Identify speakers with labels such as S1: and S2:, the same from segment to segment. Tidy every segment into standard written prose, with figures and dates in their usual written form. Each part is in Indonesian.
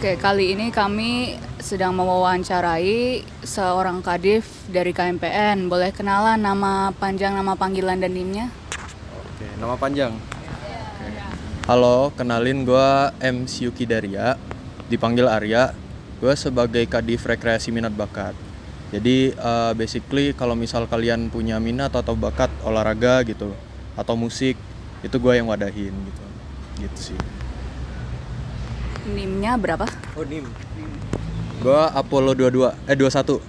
S1: Oke, kali ini kami sedang mewawancarai seorang kadif dari KMPN. Boleh kenalan nama panjang, nama panggilan dan NIM-nya?
S2: Oke, nama panjang. Halo, kenalin gue M. Syuki Daria, dipanggil Arya. Gue sebagai Kadif Rekreasi Minat Bakat. Jadi basically kalau misal kalian punya minat atau bakat olahraga gitu atau musik, itu gue yang wadahin gitu. Gitu sih.
S1: NIM-nya berapa?
S2: Oh, NIM. Gue Apollo 21. 21.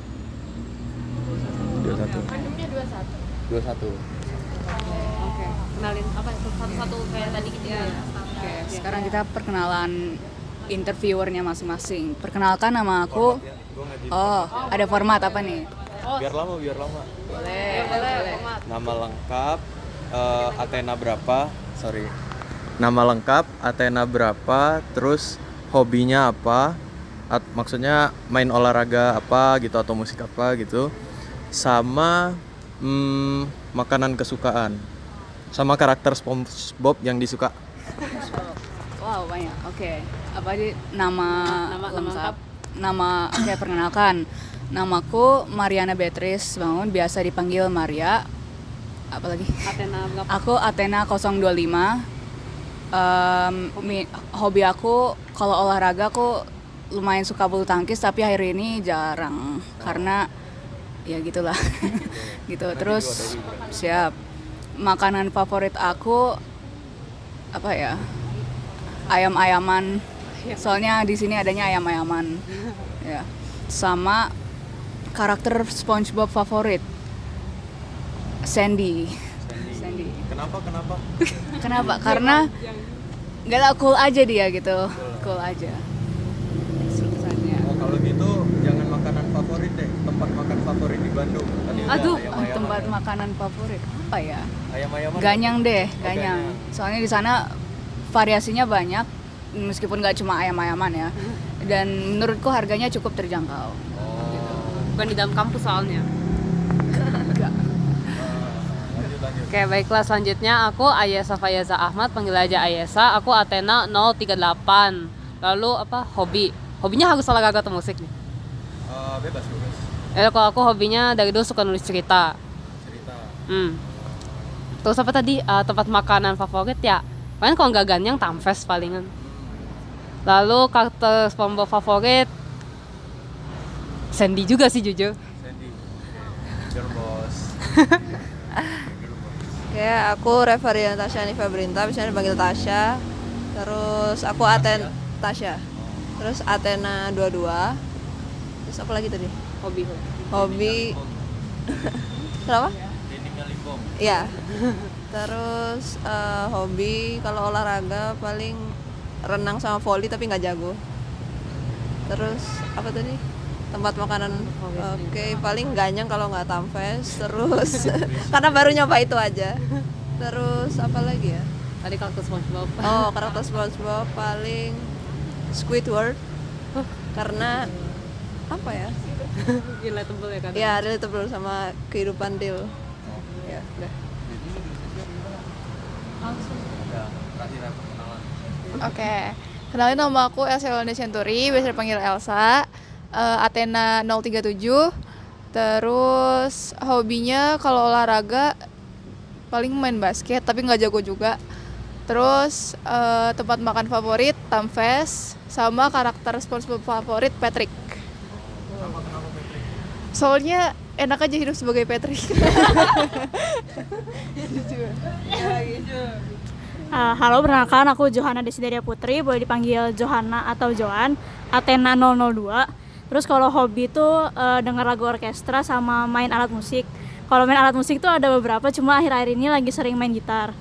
S3: Kandungnya 21.
S2: 21.
S3: Oke. Kenalin apa satu-satu kayak tadi gitu ya.
S1: Oke, sekarang kita perkenalan interviewernya masing-masing. Perkenalkan, nama aku. Oh, ada format apa nih?
S2: Biar lama.
S1: Boleh.
S2: Nama lengkap Athena berapa? Nama lengkap Athena berapa, terus hobinya apa? Maksudnya main olahraga apa gitu atau musik apa gitu. Sama makanan kesukaan. Sama karakter SpongeBob yang disuka.
S1: Wow, banyak. Oke. Apa aja nama
S3: lengkap?
S1: Oke, perkenalkan. Namaku Mariana Beatrice Bangun, biasa dipanggil Maria. Apalagi?
S3: Athena berapa?
S1: Aku Athena 025. Hobi aku kalau olahraga aku lumayan suka bulu tangkis, tapi akhir ini jarang karena ya gitulah. Gitu. Terus siap. Makanan favorit aku apa ya? Ayam-ayaman. Soalnya di sini adanya ayam-ayaman. Ya. Sama karakter SpongeBob favorit. Sandy. Kenapa? Karena nggak tau, cool aja dia gitu. Cool aja. Pesannya.
S2: Oh, kalau gitu jangan makanan favorit deh, tempat makan favorit di Bandung.
S1: Aduh, tempat makanan favorit apa ya?
S2: Ayam-ayaman.
S1: Ganyang deh,
S2: Oh,
S1: Ganyang.
S2: Ganyang.
S1: Soalnya di sana variasinya banyak, meskipun nggak cuma ayam-ayaman ya. Dan menurutku harganya cukup terjangkau.
S3: Bukan di dalam kampus soalnya.
S1: Enggak.
S2: Lanjut.
S3: Oke, baiklah, selanjutnya aku Ayesa Fayaza Ahmad, panggil aja Ayesa. Aku Athena 038. Lalu apa? Hobinya harus olahraga atau musik nih?
S2: Bebas.
S3: Kalau aku hobinya dari dulu suka nulis cerita. Terus apa tadi? Tempat makanan favorit ya? Paling kalau nggak Ganyang, Tamfest palingan. Lalu karakter SpongeBob favorit Sandy juga sih jujur.
S2: Sandy. Girl boss.
S4: Oke, aku Revarian Tasya Niva Berinta, biasanya dipanggil Tasya. Terus aku Tasya. Terus Athena 22. Terus apa lagi tadi? Hobi. Kenapa?
S2: Denimnya Limbong.
S4: Iya. Terus hobi kalau olahraga paling renang sama volley tapi nggak jago. Terus apa tadi? Tempat makanan. Oke, paling Ganyang kalau nggak Tamfest. Terus karena baru nyoba itu aja. Terus apa lagi ya?
S3: Tadi karakter SpongeBob.
S4: Oh, karakter SpongeBob paling Squidward. Karena apa ya?
S3: Relatable ya kan?
S4: Ya, relatable sama kehidupan Dil. Ya, udah.
S2: Ya, terakhir perkenalan.
S5: Oke, kenalin nama aku Elsa Yolanda Centuri, biasa dipanggil Elsa. Athena 037. Terus hobinya kalau olahraga paling main basket, tapi nggak jago juga. Terus tempat makan favorit Tamfest, sama karakter SpongeBob favorit Patrick. Soalnya enak aja hidup sebagai Patrick.
S6: Halo, perkenalkan aku Johanna Desideria Putri, boleh dipanggil Johanna atau Joan, Athena 002. Terus kalau hobi tuh dengar lagu orkestra sama main alat musik. Kalau main alat musik tuh ada beberapa, cuma akhir-akhir ini lagi sering main gitar.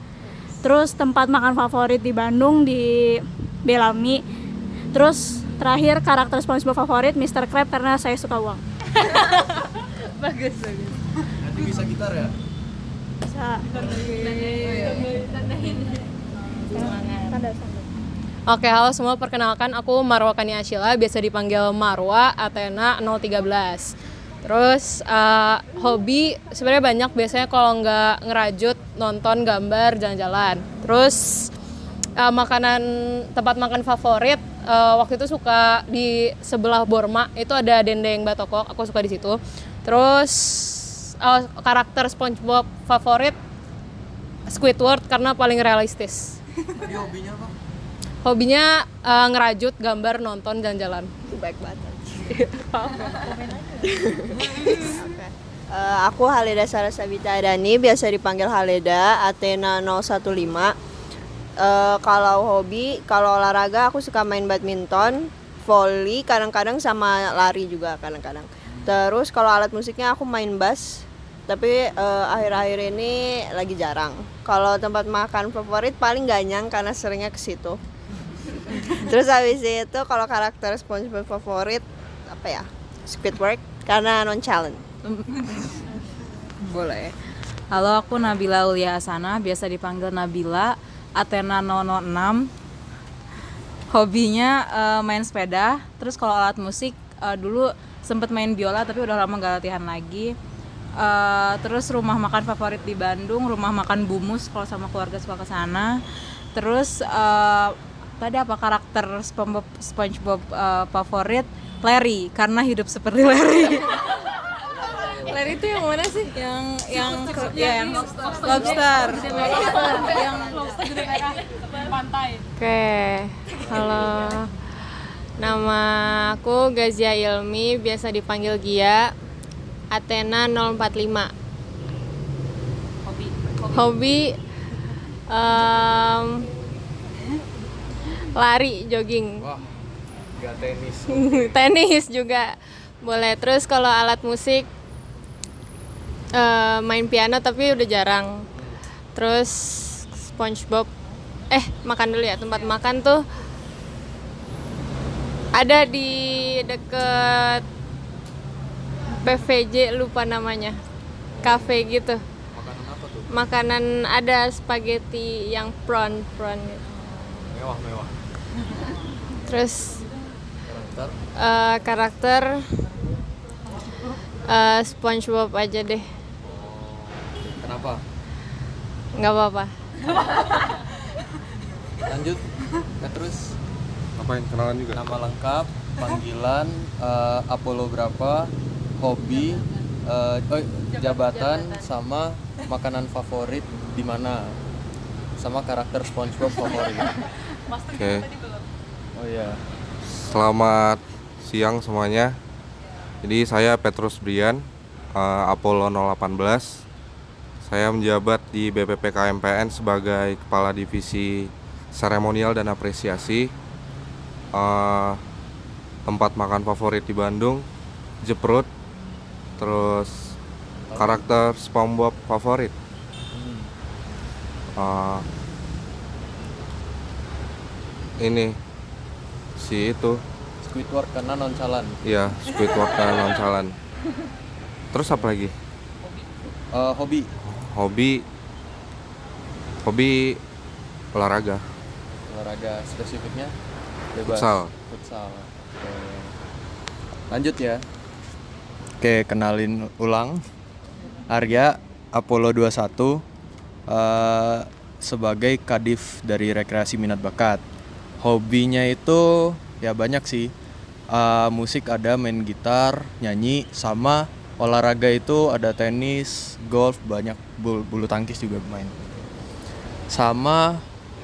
S6: Terus tempat makan favorit di Bandung di Bellamy. Terus terakhir karakter SpongeBob favorit Mr. Krab karena saya suka uang.
S3: Bagus.
S2: Nanti bisa gitar ya?
S6: Bisa.
S7: Oke, halo semua, perkenalkan aku Marwa Kania Ashila, biasa dipanggil Marwa, Athena 013. Terus hobi sebenarnya banyak, biasanya kalau nggak ngerajut, nonton gambar, jalan-jalan. Terus makanan tempat makan favorit waktu itu suka di sebelah Borma itu ada Dendeng Batokok, aku suka di situ. Terus karakter SpongeBob favorit Squidward karena paling realistis.
S2: Tadi hobinya apa?
S7: Hobinya ngerajut, gambar, nonton, jalan-jalan.
S4: Baik banget. Aku Haleda Sarasabita Adani, biasa dipanggil Haleda, Athena 015. Kalau hobi, kalau olahraga aku suka main badminton, volley, kadang-kadang sama lari juga kadang-kadang. Terus kalau alat musiknya aku main bass, tapi akhir-akhir ini lagi jarang. Kalau tempat makan favorit paling Ganyang karena seringnya ke situ. Terus habis itu kalau karakter SpongeBob favorit apa ya? Squidward karena nonchalant.
S8: Boleh. Halo, aku Nabila Ulia Asana, biasa dipanggil Nabila, Athena 006. Hobinya main sepeda. Terus kalau alat musik dulu sempet main biola tapi udah lama gak latihan lagi. Terus rumah makan favorit di Bandung, rumah makan Bumus, kalau sama keluarga suka ke sana. Terus tadi apa karakter SpongeBob favorit? Larry, karena hidup seperti Larry. Larry itu yang mana sih? Yang lobster. Yang
S7: Pantai. Oke, halo. Nama aku Gazia Ilmi, biasa dipanggil Gia. Athena 045. Hobi lari, jogging.
S2: Wah, gak tenis.
S7: Tenis juga boleh. Terus kalau alat musik main piano tapi udah jarang. Terus SpongeBob makan dulu ya. Tempat makan tuh ada di deket PVJ, lupa namanya, cafe gitu.
S2: Makanan apa tuh?
S7: Makanan ada spaghetti yang prawn gitu.
S2: Mewah.
S7: Terus karakter SpongeBob aja deh.
S2: Kenapa?
S7: Nggak apa-apa.
S2: Lanjut. Terus
S9: Ngapain? Kenalan juga?
S2: nama lengkap, panggilan, Apollo berapa, hobi, jabatan, sama makanan favorit di mana, sama karakter SpongeBob favorit.
S9: Oke.
S2: Oh iya.
S9: Selamat siang semuanya. Jadi saya Petrus Brian, Apollo 018. Saya menjabat di BPP KMPN sebagai Kepala Divisi Seremonial dan Apresiasi. Tempat makan favorit di Bandung, Jeprut. Terus karakter SpongeBob favorit, ini si itu.
S2: Squidward karena nonchalant.
S9: Iya, Squidward dan nonchalant. Terus apa lagi?
S2: Hobi.
S9: Hobi olahraga.
S2: Olahraga spesifiknya bebas. Futsal. Oke. Lanjut ya. Oke, kenalin ulang. Arya, Apollo 21, sebagai kadif dari rekreasi minat bakat. Hobinya itu ya banyak sih. Musik ada, main gitar, nyanyi, sama olahraga itu ada tenis, golf, banyak, bulu tangkis juga main. Sama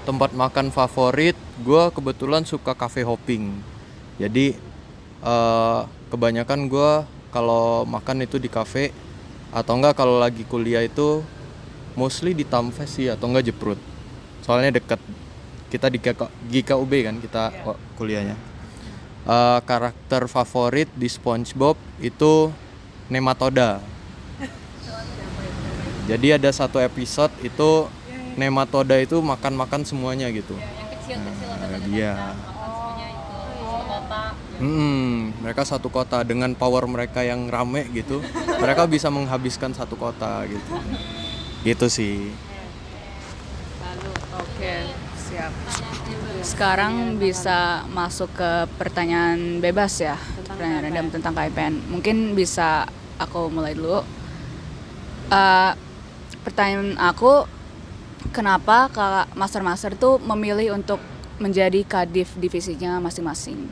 S2: tempat makan favorit, gue kebetulan suka cafe hopping. Jadi kebanyakan gue kalau makan itu di cafe, atau enggak kalau lagi kuliah itu mostly di Tamfest sih, atau enggak Jeprut. Soalnya deket. Kita di GKUB kan kita kuliahnya. Karakter favorit di SpongeBob itu nematoda. Jadi ada satu episode itu nematoda itu makan semuanya gitu. Iya. Mereka satu kota dengan power mereka yang rame gitu. Mereka bisa menghabiskan satu kota gitu. Gitu sih.
S1: Oke, siap. Sekarang bisa masuk ke pertanyaan bebas ya, pertanyaan random tentang KMPN. Mungkin bisa aku mulai dulu. Pertanyaan aku, kenapa kakak master tuh memilih untuk menjadi kadif divisinya masing-masing?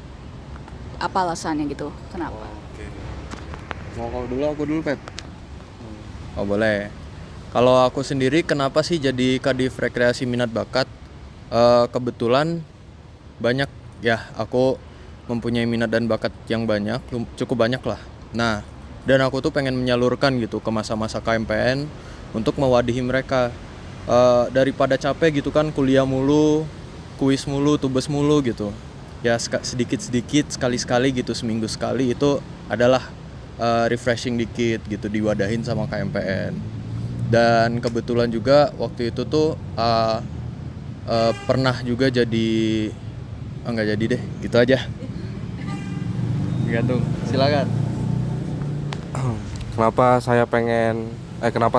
S1: Apa alasannya gitu? Kenapa?
S2: Oke. Mau kau dulu, aku dulu, Pet. Oh, boleh. Kalau aku sendiri kenapa sih jadi kadif rekreasi minat bakat? Kebetulan banyak ya, aku mempunyai minat dan bakat yang banyak, cukup banyak lah. Nah, dan aku tuh pengen menyalurkan gitu ke masa-masa KMPN untuk mewadihi mereka. Daripada capek gitu kan, kuliah mulu, kuis mulu, tugas mulu gitu. Ya sedikit-sedikit, sekali-sekali gitu, seminggu sekali itu adalah refreshing dikit gitu, diwadahin sama KMPN. Dan kebetulan juga waktu itu tuh pernah juga jadi nggak jadi deh, gitu aja. Gantung, silakan.
S9: Kenapa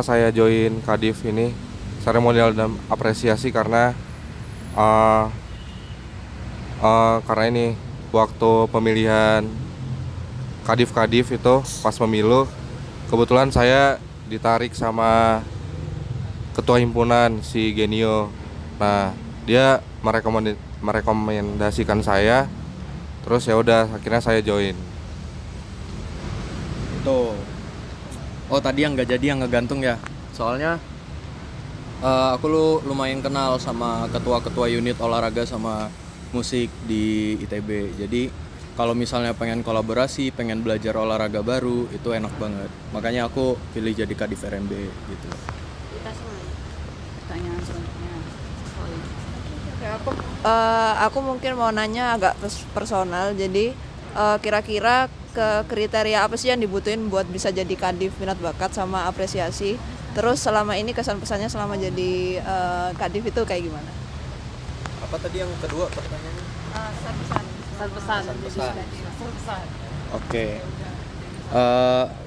S9: saya join Kadif ini seremonial dan apresiasi karena ini waktu pemilihan Kadif itu pas pemilu kebetulan saya ditarik sama ketua himpunan si Genio. Nah, dia merekomendasikan saya, terus ya udah akhirnya saya join.
S2: Itu. Oh, tadi yang nggak jadi, yang ngegantung ya. Soalnya aku lumayan kenal sama ketua-ketua unit olahraga sama musik di ITB. Jadi kalau misalnya pengen kolaborasi, pengen belajar olahraga baru, itu enak banget. Makanya aku pilih jadi Kadif RMB gitu.
S1: Pertanyaan selanjutnya.
S4: Aku mungkin mau nanya agak personal. Jadi kira-kira kriteria apa sih yang dibutuhin buat bisa jadi kadif minat bakat sama apresiasi? Terus selama ini kesan pesannya selama jadi kadif itu kayak gimana?
S2: Apa tadi yang kedua pertanyaannya?
S3: Pesan.
S2: Oke.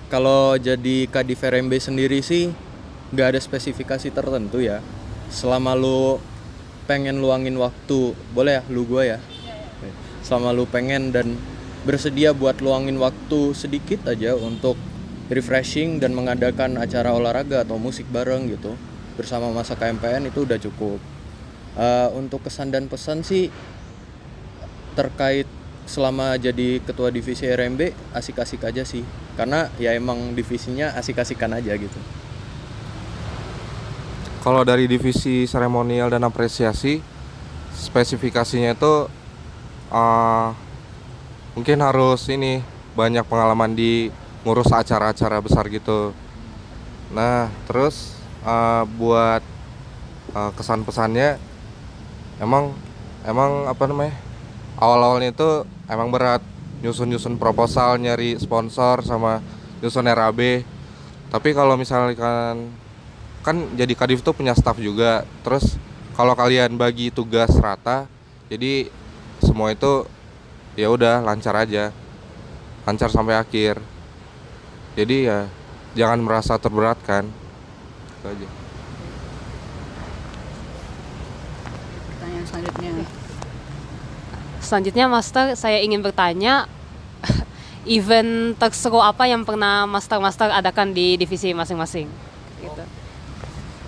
S2: Kalau jadi Kadif RMB sendiri sih nggak ada spesifikasi tertentu ya. Selama lu pengen luangin waktu, boleh ya lu gua ya. Selama lu pengen dan bersedia buat luangin waktu sedikit aja untuk refreshing dan mengadakan acara olahraga atau musik bareng gitu bersama masa KMPN itu udah cukup. Untuk kesan dan pesan sih terkait selama jadi ketua divisi RMB asik-asik aja sih, karena ya emang divisinya asik-asikan aja gitu.
S9: Kalau dari divisi seremonial dan apresiasi, spesifikasinya itu mungkin harus banyak pengalaman di ngurus acara-acara besar gitu. Nah, terus buat kesan pesannya emang awal-awalnya itu emang berat, nyusun proposal, nyari sponsor sama nyusun RAB. Tapi kalau misalkan kan jadi kadif tuh punya staff juga. Terus kalau kalian bagi tugas rata, jadi semua itu ya udah lancar aja. Lancar sampai akhir. Jadi ya jangan merasa terberatkan. Itu aja.
S1: Pertanyaan selanjutnya.
S3: Selanjutnya Master, saya ingin bertanya event terseru apa yang pernah Master adakan di divisi masing-masing? Gitu.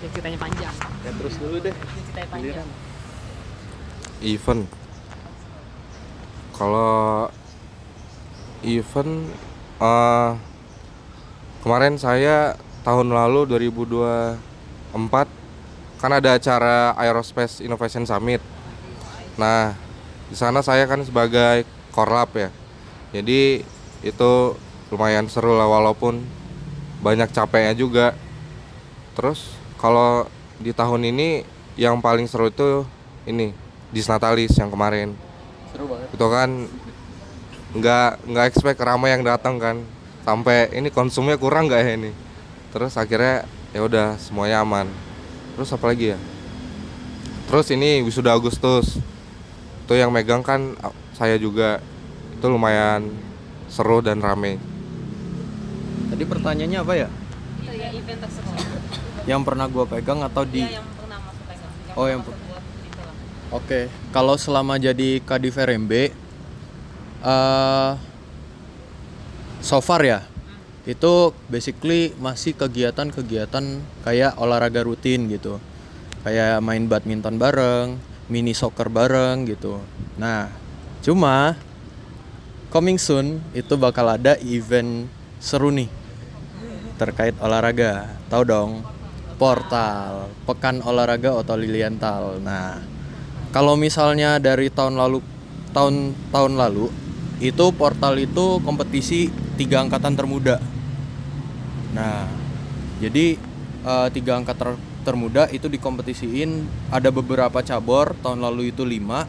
S3: Ya, ceritanya panjang.
S2: Ya terus dulu deh.
S3: Ceritanya panjang.
S9: Event. Kalau event kemarin saya tahun lalu 2024 kan ada acara Aerospace Innovation Summit. Nah, di sana saya kan sebagai korlap ya. Jadi itu lumayan seru lah walaupun banyak capeknya juga. Terus kalau di tahun ini yang paling seru itu Disnatalis yang kemarin.
S2: Seru banget.
S9: Itu kan nggak expect ramai yang datang kan. Sampai ini konsumnya kurang nggak ya ini. Terus akhirnya ya udah semuanya aman. Terus apa lagi ya? Terus ini wisuda Agustus. Itu yang megang kan saya juga. Itu lumayan seru dan rame.
S2: Tadi pertanyaannya apa ya?
S3: Itu ya event terseru.
S2: Yang pernah gua pegang atau di
S3: Yang pernah Master pegang.
S2: Oh, yang Oke, kalau selama jadi Kadif RMB so far ya, itu basically masih kegiatan-kegiatan kayak olahraga rutin gitu. kayak main badminton bareng, mini soccer bareng gitu. Nah, cuma coming soon itu bakal ada event seru nih terkait olahraga. Tahu dong, Portal, Pekan Olahraga Oto Lilienthal. Nah, kalau misalnya dari tahun lalu itu Portal itu kompetisi 3 angkatan termuda. Nah, jadi 3 angkatan termuda itu dikompetisiin, ada beberapa cabur, tahun lalu itu 5.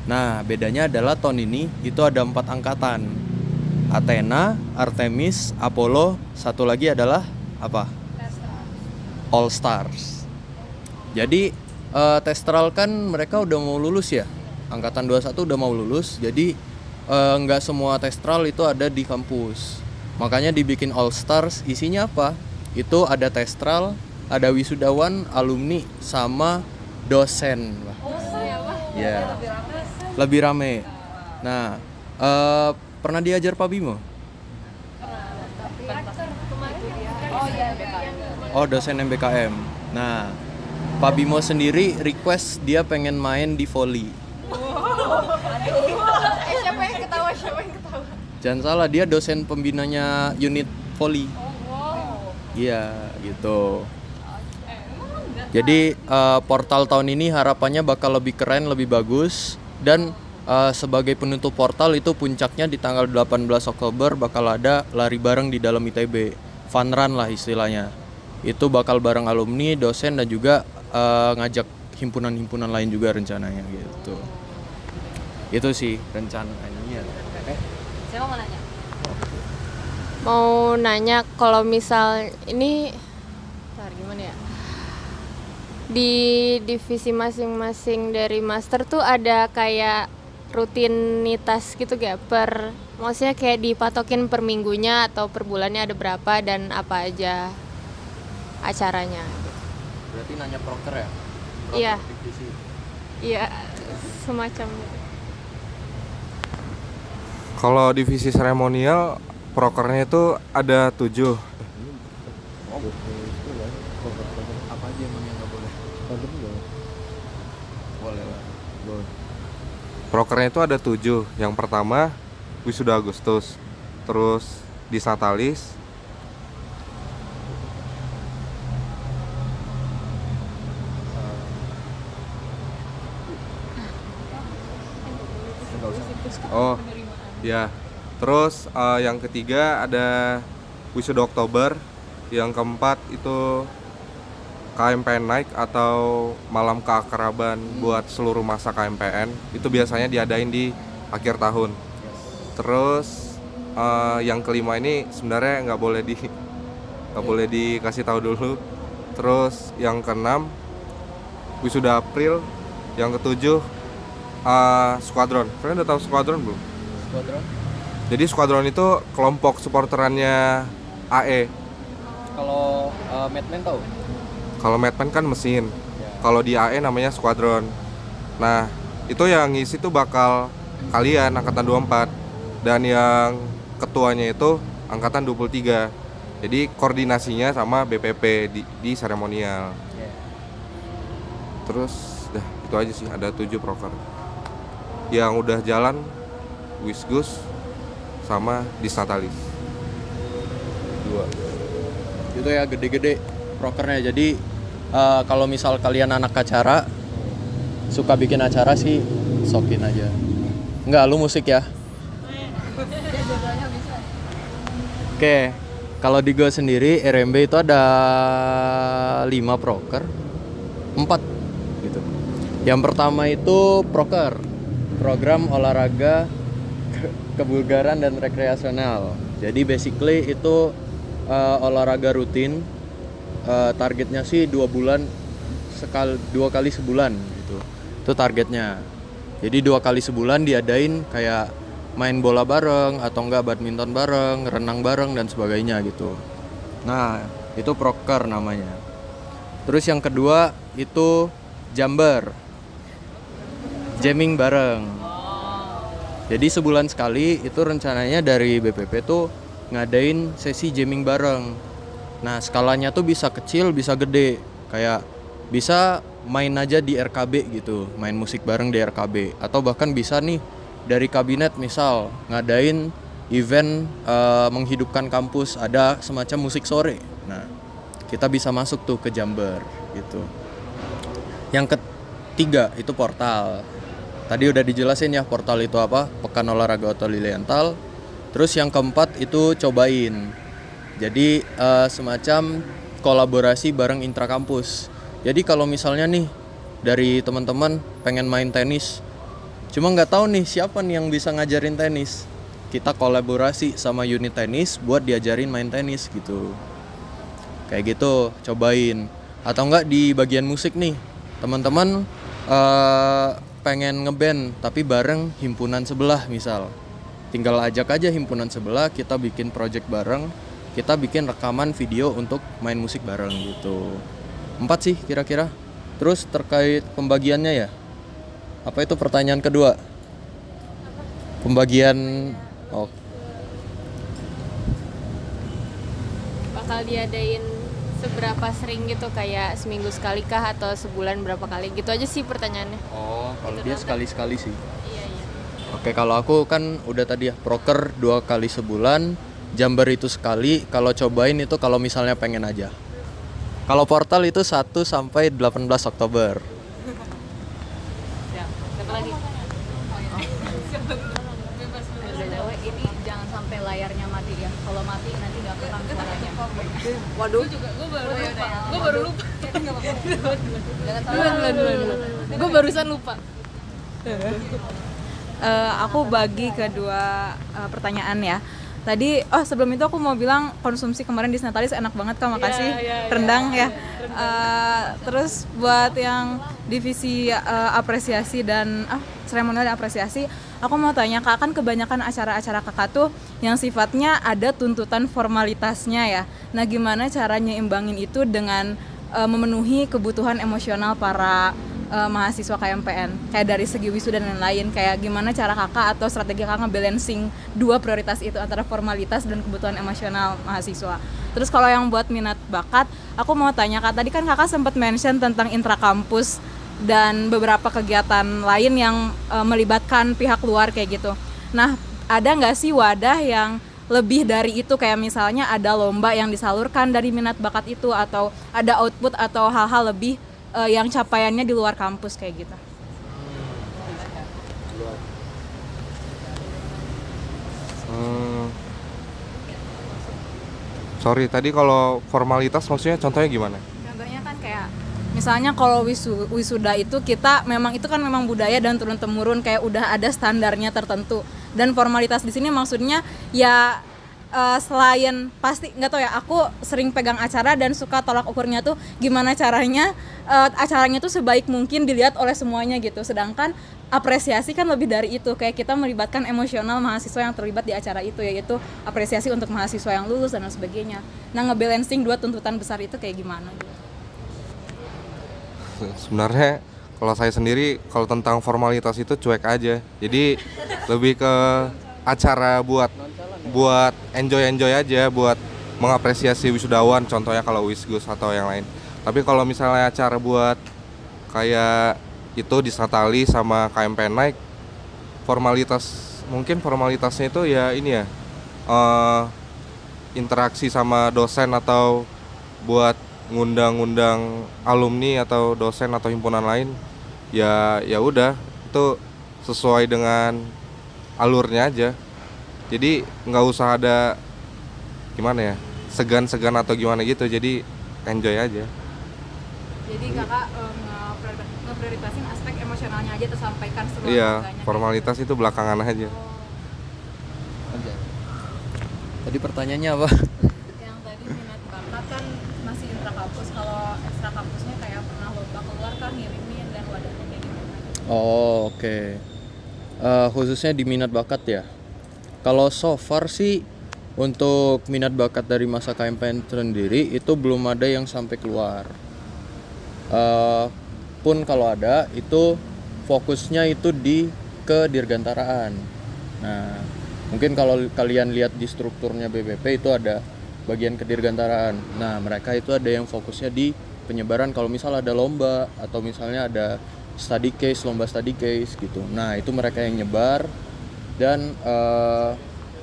S2: Nah, bedanya adalah tahun ini itu ada 4 angkatan. Athena, Artemis, Apollo, satu lagi adalah apa? All Stars. Jadi Testral kan mereka udah mau lulus ya. Angkatan 21 udah mau lulus. Jadi nggak semua Testral itu ada di kampus. Makanya dibikin All Stars, isinya apa? Itu ada Testral, ada wisudawan, alumni, sama dosen. Ya, lebih rame. Nah, pernah diajar Pak Bimo? Oh, dosen MBKM. Nah, Pak Bimo sendiri request dia pengen main di volley.
S6: Siapa yang ketawa?
S2: Jangan salah, dia dosen pembinanya unit volley. Iya, gitu. Jadi Portal tahun ini harapannya bakal lebih keren, lebih bagus. Dan sebagai penutup Portal itu puncaknya di tanggal 18 Oktober bakal ada lari bareng di dalam ITB. Fun run lah istilahnya. Itu bakal bareng alumni, dosen, dan juga ngajak himpunan-himpunan lain juga rencananya gitu. Itu sih rencananya.
S3: Siapa mau nanya?
S7: Mau nanya kalau misal ini gimana ya? Di divisi masing-masing dari master tuh ada kayak rutinitas gitu gak? Maksudnya kayak dipatokin per minggunya atau per bulannya ada berapa dan apa aja acaranya?
S2: Berarti nanya proker ya?
S7: Iya.
S2: Divisi.
S7: Iya, semacam gitu.
S9: Kalau divisi seremonial, prokernya itu ada 7.
S2: Apa aja emang yang nggak boleh? Boleh lah.
S9: Prokernya itu ada 7. Yang pertama wisuda Agustus, terus disnatalis, oh ya, terus yang ketiga ada wisuda Oktober, yang keempat itu KMPN Night atau malam keakraban buat seluruh masa KMPN. Itu biasanya diadain di akhir tahun. Terus yang kelima ini sebenarnya nggak boleh dikasih tahu dulu. Terus yang keenam wisuda April. Yang ketujuh Squadron. Kalian udah tahu Squadron belum?
S2: Squadron?
S9: Jadi Squadron itu kelompok supporterannya AE.
S2: Kalau Madman tahu?
S9: Kalau Madman kan mesin. Kalau di AE namanya Squadron. Nah, itu yang ngisi tuh bakal kalian angkatan 24 dan yang ketuanya itu angkatan 23. Jadi koordinasinya sama BPP di seremonial. Terus itu aja sih, ada 7 proker. Yang udah jalan Wisgus sama Disnatalis.
S2: 2. Itu ya gede-gede prokernya. Jadi kalau misal kalian anak acara suka bikin acara sih, sokin aja. Enggak, lu musik ya. Oke, kalau di gue sendiri RMB itu ada 5 proker, 4 gitu. Yang pertama itu proker, program olahraga kebugaran dan rekreasional. Jadi basically itu olahraga rutin. Targetnya sih 2 kali sebulan gitu. Itu targetnya. Jadi 2 kali sebulan diadain kayak main bola bareng atau enggak badminton bareng, renang bareng dan sebagainya gitu. Nah, itu proker namanya. Terus yang kedua itu jamber. Jamming bareng. Jadi sebulan sekali itu rencananya dari BPP tuh ngadain sesi jamming bareng. Nah, skalanya tuh bisa kecil, bisa gede. Kayak bisa main aja di RKB gitu, main musik bareng di RKB, atau bahkan bisa nih dari kabinet misal ngadain event menghidupkan kampus, ada semacam musik sore. Nah, kita bisa masuk tuh ke Jember gitu. Yang ketiga itu portal. Tadi udah dijelasin ya portal itu apa, Pekan Olahraga Oto Lilienthal. Terus yang keempat itu cobain. Jadi semacam kolaborasi bareng intrakampus. Jadi kalau misalnya nih dari teman-teman pengen main tenis, cuma nggak tahu nih siapa nih yang bisa ngajarin tenis, kita kolaborasi sama unit tenis buat diajarin main tenis gitu. Kayak gitu, cobain. Atau enggak di bagian musik nih, teman-teman pengen ngeband tapi bareng himpunan sebelah misal. Tinggal ajak aja himpunan sebelah, kita bikin project bareng, kita bikin rekaman video untuk main musik bareng gitu. 4 sih kira-kira. Terus terkait pembagiannya ya, apa itu pertanyaan kedua? Pembagian, oh,
S7: Bakal diadain seberapa sering gitu, kayak seminggu sekali kah atau sebulan berapa kali? Gitu aja sih pertanyaannya.
S2: oh kalau dia sekali-sekali sih.
S7: Iya.
S2: Oke, kalau aku kan udah tadi ya, proker 2 kali sebulan, Jember itu sekali, kalau cobain itu kalau misalnya pengen aja. Kalau portal itu 1 sampai 18 Oktober.
S3: Siapa lagi?
S1: Ini jangan sampai layarnya mati ya. Kalau mati nanti nggak kerekam suaranya.
S4: Waduh.
S7: Gue baru lupa. Gue barusan lupa.
S8: Aku bagi kedua pertanyaan ya. Tadi, sebelum itu aku mau bilang konsumsi kemarin di Snatalis enak banget Kak, makasih. Rendang ya. Terus buat yang divisi apresiasi dan seremonial dan apresiasi, aku mau tanya Kak, kan kebanyakan acara-acara Kakak tuh yang sifatnya ada tuntutan formalitasnya ya. Nah, gimana caranya imbangin itu dengan memenuhi kebutuhan emosional para mahasiswa KMPN, kayak dari segi wisuda dan lain-lain, kayak gimana cara Kakak atau strategi Kakak nge-balancing dua prioritas itu antara formalitas dan kebutuhan emosional mahasiswa. Terus kalau yang buat minat bakat, aku mau tanya Kak, tadi kan Kakak sempat mention tentang intrakampus dan beberapa kegiatan lain yang melibatkan pihak luar kayak gitu. Nah, ada nggak sih wadah yang lebih dari itu, kayak misalnya ada lomba yang disalurkan dari minat bakat itu, atau ada output atau hal-hal lebih yang capaiannya di luar kampus kayak gitu?
S9: Sorry, tadi kalau formalitas maksudnya contohnya gimana?
S8: Contohnya kan kayak misalnya kalau wisuda itu kita memang itu kan memang budaya dan turun temurun, kayak udah ada standarnya tertentu. Dan formalitas di sini maksudnya ya selain pasti nggak tahu ya, aku sering pegang acara dan suka tolak ukurnya tuh gimana caranya acaranya tuh sebaik mungkin dilihat oleh semuanya gitu. Sedangkan apresiasi kan lebih dari itu, kayak kita melibatkan emosional mahasiswa yang terlibat di acara itu, yaitu apresiasi untuk mahasiswa yang lulus dan sebagainya. Nah, ngebalancing dua tuntutan besar itu kayak gimana gitu?
S9: Sebenarnya kalau saya sendiri kalau tentang formalitas itu cuek aja. Jadi lebih ke acara buat enjoy aja, buat mengapresiasi wisudawan, contohnya kalau Wisgus atau yang lain. Tapi kalau misalnya acara buat kayak itu di Snatalis sama KMPN Naik, mungkin formalitasnya itu ya ini ya, interaksi sama dosen atau buat ngundang alumni atau dosen atau himpunan lain, ya udah itu sesuai dengan alurnya aja. Jadi nggak usah ada gimana ya, segan-segan atau gimana gitu, jadi enjoy aja.
S8: Jadi Kakak ngeprioritasin aspek emosionalnya aja tersampaikan seluruh
S9: Iya,
S8: keluarganya.
S9: formalitas itu belakangan aja.
S2: Tadi pertanyaannya apa?
S8: Yang tadi minat bakat kan masih intrakampus, kalau ekstra kampusnya kayak pernah lomba keluar kan ngirimin dan wadahnya kayak gimana?
S2: Oh, oke. Khususnya di minat bakat ya. Kalau so far sih untuk minat bakat dari masa KMPN sendiri itu belum ada yang sampai keluar. Pun kalau ada itu fokusnya itu ke dirgantaraan. Nah, mungkin kalau kalian lihat di strukturnya BPP itu ada bagian kedirgantaraan. Nah, mereka itu ada yang fokusnya di penyebaran kalau misal ada lomba atau misalnya ada study case, lomba study case gitu. Nah, itu mereka yang nyebar dan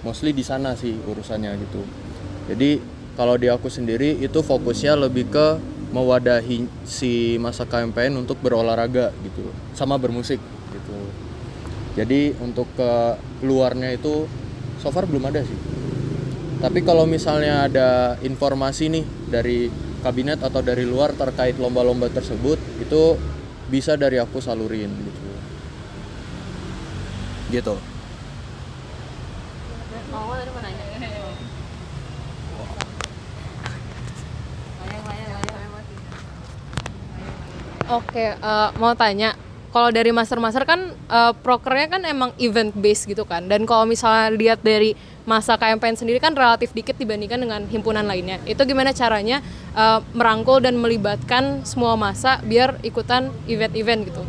S2: mostly di sana sih urusannya gitu. Jadi kalau di aku sendiri itu fokusnya lebih ke mewadahi si masa KMPN untuk berolahraga gitu sama bermusik gitu. Jadi untuk ke luarnya itu so far belum ada sih. Tapi kalau misalnya ada informasi nih dari kabinet atau dari luar terkait lomba-lomba tersebut, itu bisa dari aku salurin gitu. Gitu.
S7: Oke, mau tanya, kalau dari master-master kan prokernya kan emang event based gitu kan, dan kalau misalnya lihat dari masa KMPN sendiri kan relatif dikit dibandingkan dengan himpunan lainnya. Itu gimana caranya merangkul dan melibatkan semua masa biar ikutan event-event gitu?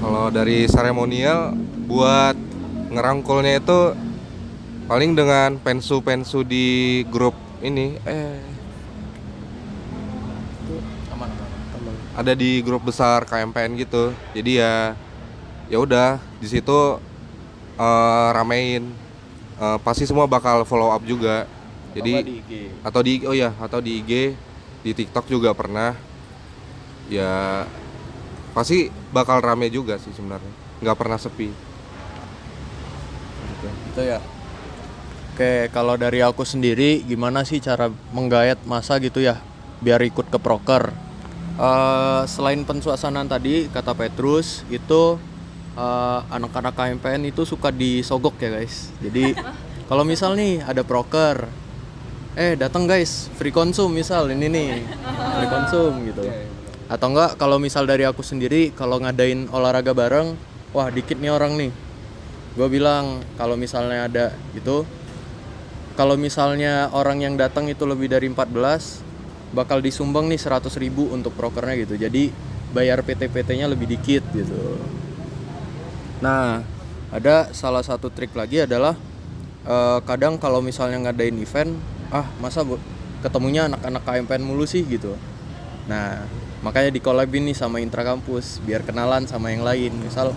S9: Kalau dari seremonial buat ngerangkulnya itu paling dengan pensu-pensu di grup ini ada di grup besar KMPN gitu. Jadi ya udah di situ ramein. Pasti semua bakal follow up juga. Jadi atau di IG, di TikTok juga pernah. Ya pasti bakal rame juga sih sebenarnya. Nggak pernah sepi.
S2: Gitu ya. Oke, kalau dari aku sendiri gimana sih cara menggayat masa gitu ya biar ikut ke proker? Selain pensuasanaan tadi kata Petrus itu anak-anak KMPN itu suka disogok ya guys. Jadi kalau misal nih ada proker, datang guys, free konsum misal ini nih, free konsum gitu. Atau enggak kalau misal dari aku sendiri kalau ngadain olahraga bareng, wah dikit nih orang nih. Gue bilang kalau misalnya ada gitu, kalau misalnya orang yang datang itu lebih dari 14, bakal disumbang nih 100.000 untuk prokernya gitu. Jadi bayar PT-PT-nya lebih dikit gitu. Nah, ada salah satu trik lagi adalah kadang kalau misalnya ngadain event, masa ketemunya anak-anak KMPN mulu sih gitu. Nah, makanya di-collabin nih sama intrakampus biar kenalan sama yang lain. Misal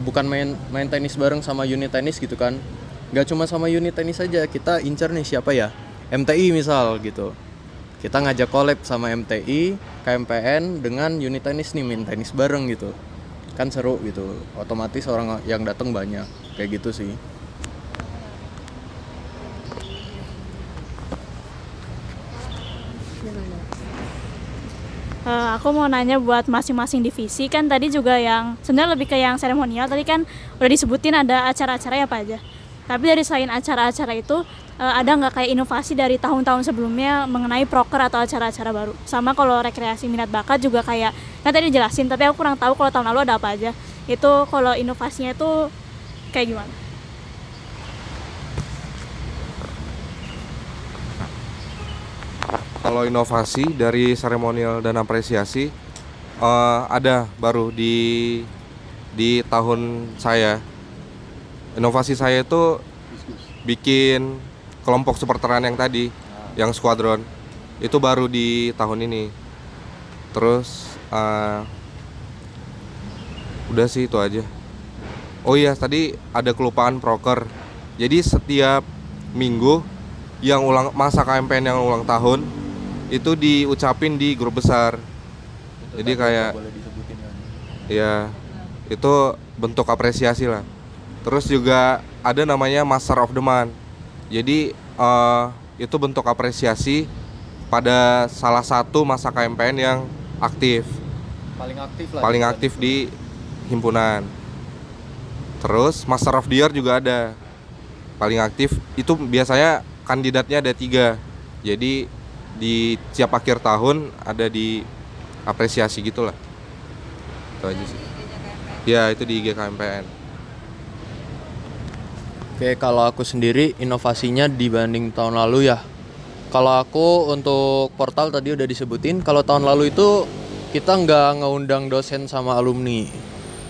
S2: bukan main tenis bareng sama unit tenis gitu kan. Gak cuma sama unit tenis aja, kita incer nih siapa ya, MTI misal gitu. Kita ngajak collab sama MTI, KMPN dengan unit tenis nih, main tenis bareng gitu. Kan seru gitu, otomatis orang yang datang banyak, kayak gitu sih.
S6: Aku mau nanya buat masing-masing divisi, kan tadi juga yang sebenarnya lebih ke yang seremonial, tadi kan udah disebutin ada acara-acara apa aja. Tapi dari selain acara-acara itu, ada nggak kayak inovasi dari tahun-tahun sebelumnya mengenai proker atau acara-acara baru? Sama kalau rekreasi minat bakat juga kayak, kan tadi dijelasin, tapi aku kurang tahu kalau tahun lalu ada apa aja. Itu kalau inovasinya itu kayak gimana?
S9: Kalau inovasi dari seremonial dan apresiasi ada baru di tahun saya. Inovasi saya itu bikin kelompok superteran yang tadi, yang squadron. Itu baru di tahun ini. Terus udah sih itu aja. Oh iya, tadi ada kelupaan proker. Jadi setiap minggu yang masa KMPN yang ulang tahun itu diucapin di grup besar. Jadi kayak ya itu bentuk apresiasi lah. Terus juga ada namanya Master of the Month. Jadi itu bentuk apresiasi pada salah satu masa KMPN yang aktif. Paling aktif di himpunan. Terus Master of the Year juga ada. Paling aktif itu biasanya kandidatnya ada 3. Jadi di tiap akhir tahun ada di apresiasi gitulah. Itu aja sih. Ya, itu di IG KMPN.
S2: Oke, kalau aku sendiri inovasinya dibanding tahun lalu ya. Kalau aku untuk portal tadi udah disebutin, kalau tahun lalu itu kita nggak ngundang dosen sama alumni.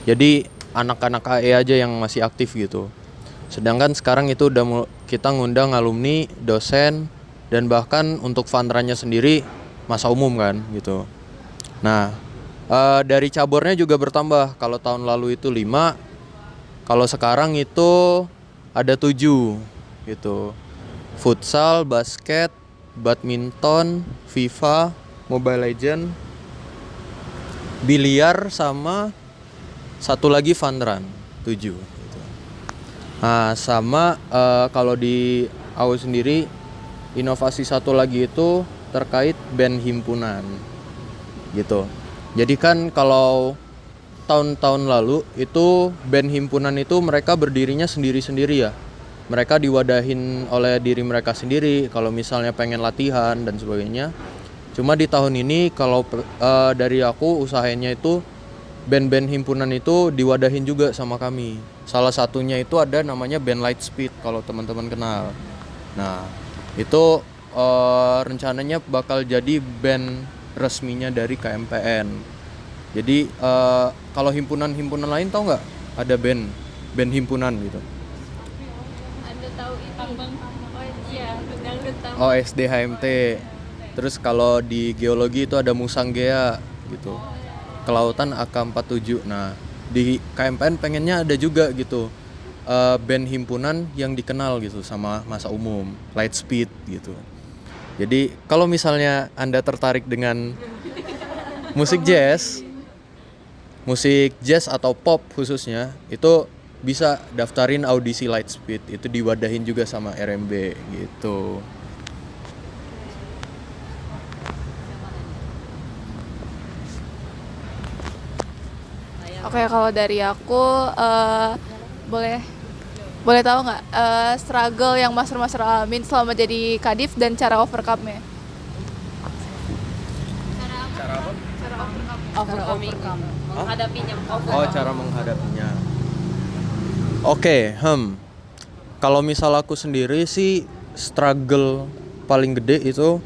S2: Jadi anak-anak AE aja yang masih aktif gitu. Sedangkan sekarang itu udah kita ngundang alumni, dosen, dan bahkan untuk fundranya sendiri masa umum kan gitu. Nah, dari cabornya juga bertambah. Kalau tahun lalu itu 5, kalau sekarang itu ada 7 gitu. Futsal, basket, badminton, FIFA, Mobile Legend, biliar, sama satu lagi fun run, 7 gitu. Nah, sama kalau di AU sendiri inovasi satu lagi itu terkait band himpunan gitu. Jadi kan kalau tahun-tahun lalu itu band himpunan itu mereka berdirinya sendiri-sendiri ya. Mereka diwadahin oleh diri mereka sendiri kalau misalnya pengen latihan dan sebagainya. Cuma di tahun ini kalau dari aku usahainnya itu band-band himpunan itu diwadahin juga sama kami. Salah satunya itu ada namanya band Lightspeed kalau teman-teman kenal. Nah, itu rencananya bakal jadi band resminya dari KMPN. Jadi kalau himpunan-himpunan lain tahu nggak ada band himpunan gitu? Oh, SDHMT. Terus kalau di geologi itu ada Musanggea gitu. Kelautan AK47. Nah, di KMPN pengennya ada juga gitu. Band himpunan yang dikenal gitu sama masa umum, Lightspeed gitu. Jadi kalau misalnya Anda tertarik dengan musik jazz atau pop khususnya, itu bisa daftarin audisi Lightspeed. Itu diwadahin juga sama RMB gitu.
S5: Oke, kalau dari aku boleh tahu nggak struggle yang master alamin selama jadi kadif dan cara overcome-nya?
S3: Menghadapinya.
S2: Oh, cara menghadapinya. Oke, kalau misal aku sendiri sih struggle paling gede itu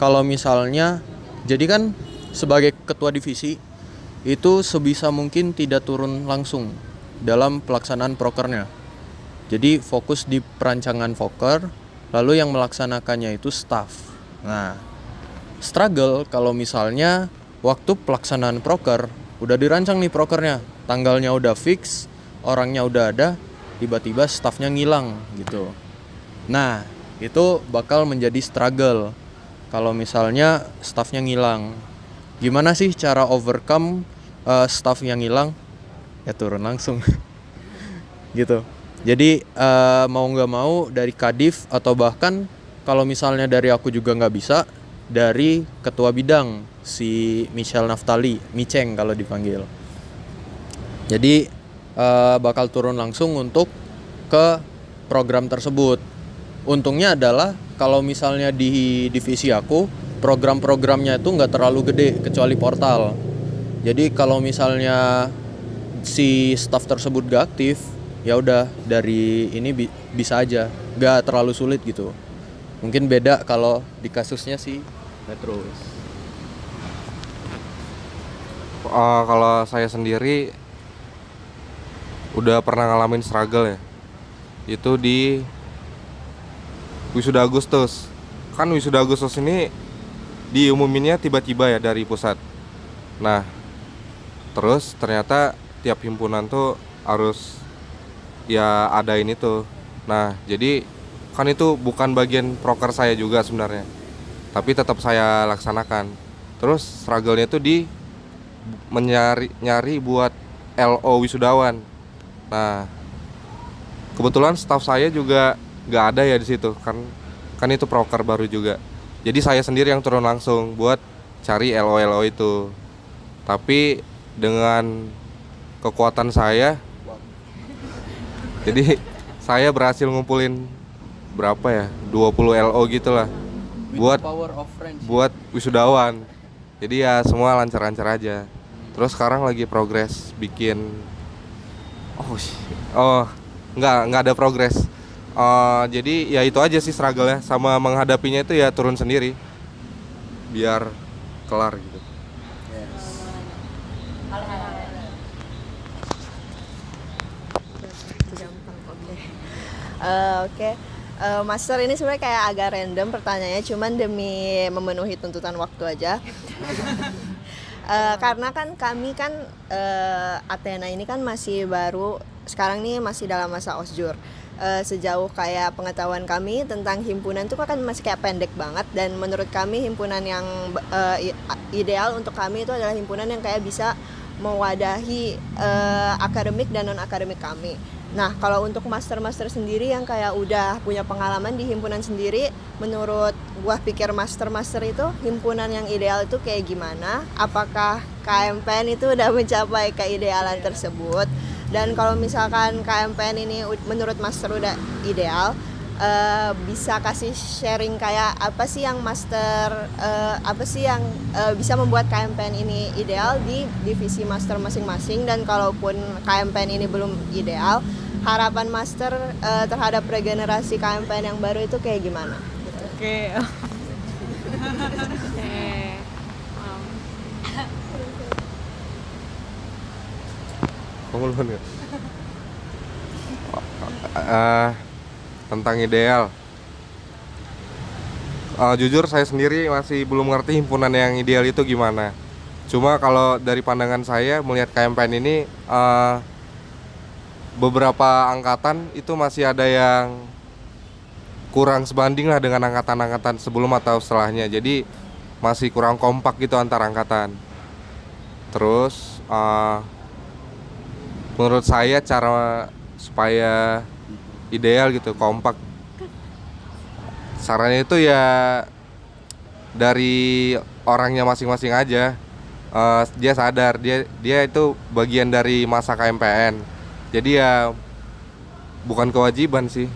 S2: kalau misalnya jadi kan sebagai ketua divisi itu sebisa mungkin tidak turun langsung dalam pelaksanaan prokernya. Jadi fokus di perancangan poker, lalu yang melaksanakannya itu staff. Nah, struggle kalau misalnya waktu pelaksanaan proker udah dirancang nih prokernya, tanggalnya udah fix, orangnya udah ada, tiba-tiba staffnya ngilang gitu. Nah, itu bakal menjadi struggle kalau misalnya staffnya ngilang. Gimana sih cara overcome staff yang hilang? Ya turun langsung gitu. Jadi mau nggak mau dari kadif atau bahkan kalau misalnya dari aku juga nggak bisa, dari ketua bidang si Michelle Naftali, Miceng kalau dipanggil. Jadi bakal turun langsung untuk ke program tersebut. Untungnya adalah kalau misalnya di divisi aku program-programnya itu nggak terlalu gede kecuali portal. Jadi kalau misalnya si staff tersebut gak aktif, ya udah dari ini bisa aja, nggak terlalu sulit gitu. Mungkin beda kalau di kasusnya si Petrus.
S9: Kalau saya sendiri udah pernah ngalamin struggle ya. Itu di Wisuda Agustus. Kan Wisuda Agustus ini diumuminnya tiba-tiba ya dari pusat. Nah, terus ternyata tiap himpunan tuh harus ya adain itu. Nah, jadi kan itu bukan bagian proker saya juga sebenarnya, tapi tetap saya laksanakan. Terus struggle-nya itu di nyari buat LO wisudawan. Nah, kebetulan staff saya juga nggak ada ya di situ, kan itu proker baru juga. Jadi saya sendiri yang turun langsung buat cari LO itu. Tapi dengan kekuatan saya, jadi saya berhasil ngumpulin berapa ya, 20 LO gitulah buat wisudawan. Jadi ya semua lancar-lancar aja. Terus sekarang lagi progres bikin nggak ada progres. Jadi ya itu aja sih struggle-nya, sama menghadapinya itu ya turun sendiri biar kelar gitu.
S4: Oke. Master ini sebenarnya kayak agak random pertanyaannya, cuman demi memenuhi tuntutan waktu aja. Karena kan kami kan Athena ini kan masih baru, sekarang nih masih dalam masa osjur. Sejauh kayak pengetahuan kami tentang himpunan itu kan masih kayak pendek banget, dan menurut kami himpunan yang ideal untuk kami itu adalah himpunan yang kayak bisa mewadahi akademik dan non akademik kami. Nah, kalau untuk master-master sendiri yang kayak udah punya pengalaman di himpunan sendiri, menurut gua pikir master-master itu himpunan yang ideal itu kayak gimana? Apakah KMPN itu udah mencapai keidealan tersebut? Dan kalau misalkan KMPN ini menurut master udah ideal, bisa kasih sharing kayak apa sih yang bisa membuat KMPN ini ideal di divisi master masing-masing, dan kalaupun KMPN ini belum ideal, harapan master terhadap regenerasi KMPN yang baru itu kayak gimana?
S3: Oke.
S9: Kamu duluan nggak? Tentang ideal. Jujur saya sendiri masih belum ngerti himpunan yang ideal itu gimana. Cuma kalau dari pandangan saya melihat KMPN ini, beberapa angkatan itu masih ada yang kurang sebanding lah dengan angkatan-angkatan sebelum atau setelahnya. Jadi masih kurang kompak gitu antar angkatan. Terus menurut saya cara supaya ideal gitu, kompak, sarannya itu ya dari orangnya masing-masing aja. Dia sadar dia itu bagian dari masa KMPN, jadi ya bukan kewajiban sih,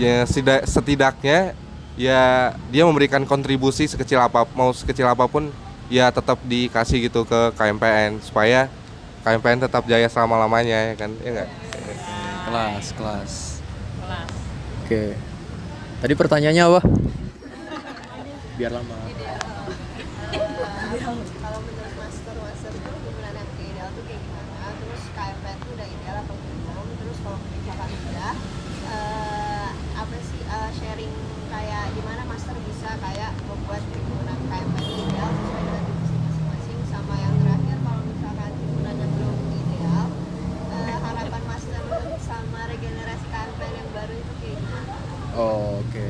S9: ya setidaknya ya dia memberikan kontribusi sekecil apapun ya tetap dikasih gitu ke KMPN supaya KMPN tetap jaya selama-lamanya, ya kan? Ya enggak?
S2: Kelas. Oke. Tadi pertanyaannya apa? Biar lama.
S4: Kalau menurut master itu himpunan yang ideal tuh kayak gimana? Terus KMPN itu udah ideal atau belum? Terus kalau misalkan udah, apa sih sharing kayak gimana master bisa kayak membuat himpunan KMPN ideal sesuai dengan divisi masing-masing, sama yang terakhir kalau misalkan himpunan yang belum ideal, harapan master sama regenerasi KMPN yang baru itu kayak gimana?
S2: Oke.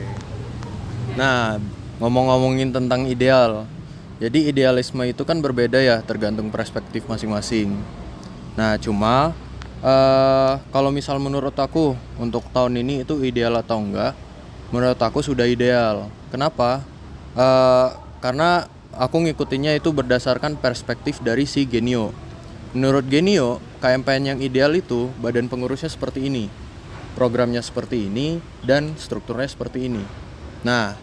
S2: Nah, ngomong-ngomongin tentang ideal. Jadi idealisme itu kan berbeda ya, tergantung perspektif masing-masing. Nah, cuma kalau misal menurut aku untuk tahun ini itu ideal atau enggak, menurut aku sudah ideal. Kenapa? Karena aku ngikutinnya itu berdasarkan perspektif dari si Genio. Menurut Genio, KMPN yang ideal itu badan pengurusnya seperti ini, programnya seperti ini, dan strukturnya seperti ini. Nah,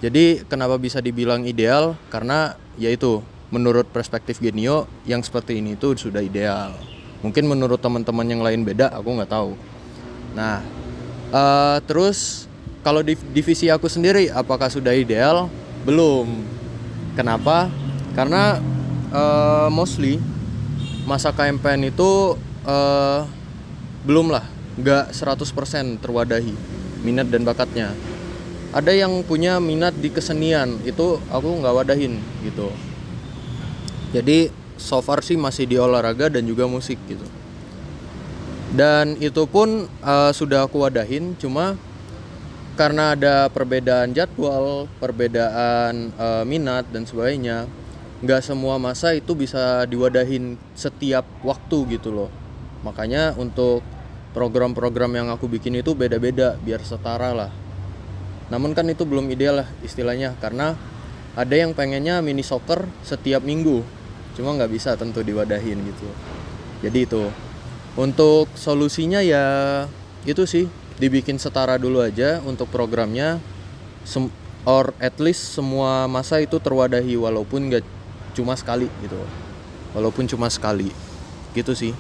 S2: jadi kenapa bisa dibilang ideal? Karena yaitu menurut perspektif Genio yang seperti ini itu sudah ideal. Mungkin menurut teman-teman yang lain beda, aku nggak tahu. Nah, terus kalau di divisi aku sendiri apakah sudah ideal? Belum. Kenapa? Karena mostly masa KMPN itu belum lah, nggak 100% terwadahi minat dan bakatnya. Ada yang punya minat di kesenian, itu aku nggak wadahin gitu. Jadi so far sih masih di olahraga dan juga musik gitu. Dan itu pun sudah aku wadahin, cuma karena ada perbedaan jadwal, perbedaan minat dan sebagainya, nggak semua masa itu bisa diwadahin setiap waktu gitu loh. Makanya untuk program-program yang aku bikin itu beda-beda biar setara lah. Namun kan itu belum ideal lah istilahnya, karena ada yang pengennya mini soccer setiap minggu, cuma nggak bisa tentu diwadahin gitu. Jadi itu untuk solusinya ya itu sih, dibikin setara dulu aja untuk programnya, or at least semua masa itu terwadahi walaupun nggak cuma sekali gitu, walaupun cuma sekali gitu sih.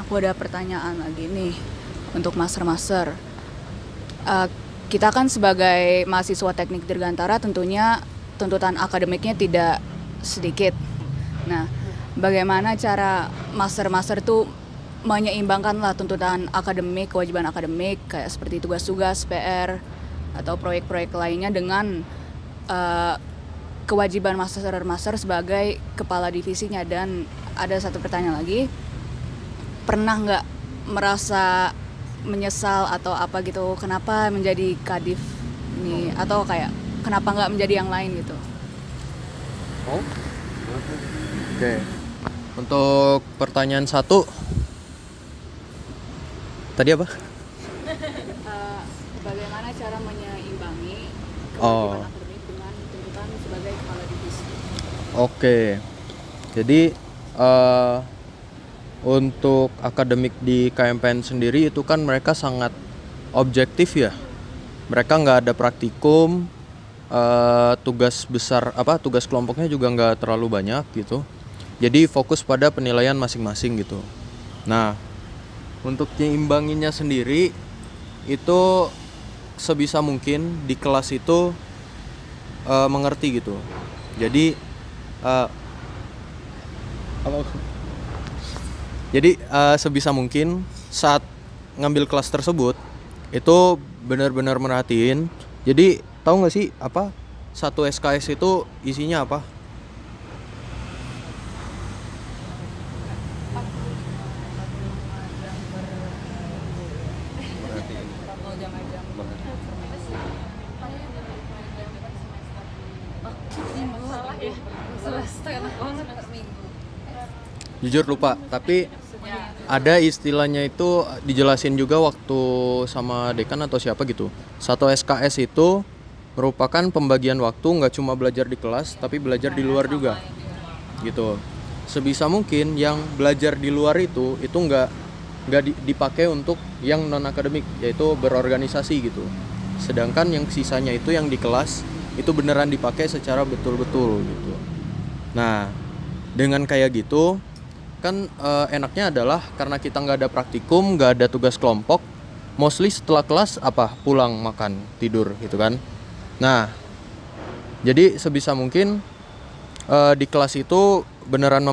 S1: Aku ada pertanyaan lagi nih untuk master-master. Kita kan sebagai mahasiswa teknik dirgantara tentunya tuntutan akademiknya tidak sedikit. Nah, bagaimana cara master-master tuh menyeimbangkan lah tuntutan akademik, kewajiban akademik kayak seperti tugas-tugas, PR atau proyek-proyek lainnya dengan kewajiban master sebagai kepala divisinya. Dan ada satu pertanyaan lagi, pernah nggak merasa menyesal atau apa gitu kenapa menjadi kadif ini, atau kayak kenapa nggak menjadi yang lain gitu?
S2: Oke. Untuk pertanyaan 1 tadi apa?
S1: Bagaimana cara menyeimbangi
S2: Oh.
S1: kewajiban akademik dengan tuntutan sebagai kepala divisi?
S2: Oke. Jadi untuk akademik di KMPN sendiri itu kan mereka sangat objektif ya. Mereka nggak ada praktikum, tugas kelompoknya juga nggak terlalu banyak gitu. Jadi fokus pada penilaian masing-masing gitu. Nah, untuk nyeimbanginnya sendiri itu sebisa mungkin di kelas itu mengerti gitu. Jadi sebisa mungkin saat ngambil kelas tersebut itu benar-benar merhatiin. Jadi tahu nggak sih apa satu SKS itu isinya apa? Jujur lupa, tapi ada istilahnya itu dijelasin juga waktu sama dekan atau siapa gitu. Satu SKS itu merupakan pembagian waktu nggak cuma belajar di kelas, tapi belajar di luar juga gitu. Sebisa mungkin yang belajar di luar itu nggak dipakai untuk yang non akademik, yaitu berorganisasi gitu. Sedangkan yang sisanya itu yang di kelas itu beneran dipakai secara betul-betul gitu. Nah, dengan kayak gitu kan enaknya adalah karena kita nggak ada praktikum, nggak ada tugas kelompok, mostly setelah kelas pulang makan tidur gitu kan. Nah, jadi sebisa mungkin di kelas itu beneran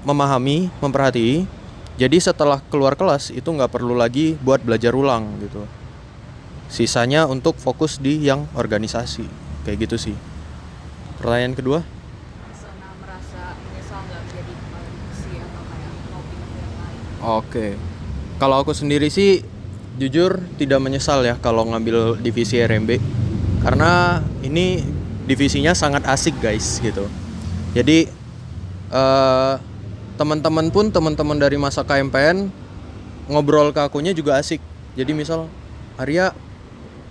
S2: memahami, memperhatii. Jadi setelah keluar kelas itu nggak perlu lagi buat belajar ulang gitu. Sisanya untuk fokus di yang organisasi kayak gitu sih. Pertanyaan kedua?
S1: Pernah merasa menyesal nggak menjadi kepala divisi atau kayak mau pindah ke yang lain?
S2: Oke. Kalau aku sendiri sih jujur tidak menyesal ya kalau ngambil divisi RMB. Karena ini divisinya sangat asik guys gitu. Jadi teman-teman dari masa KMPN ngobrol ke akunya juga asik. Jadi misal Arya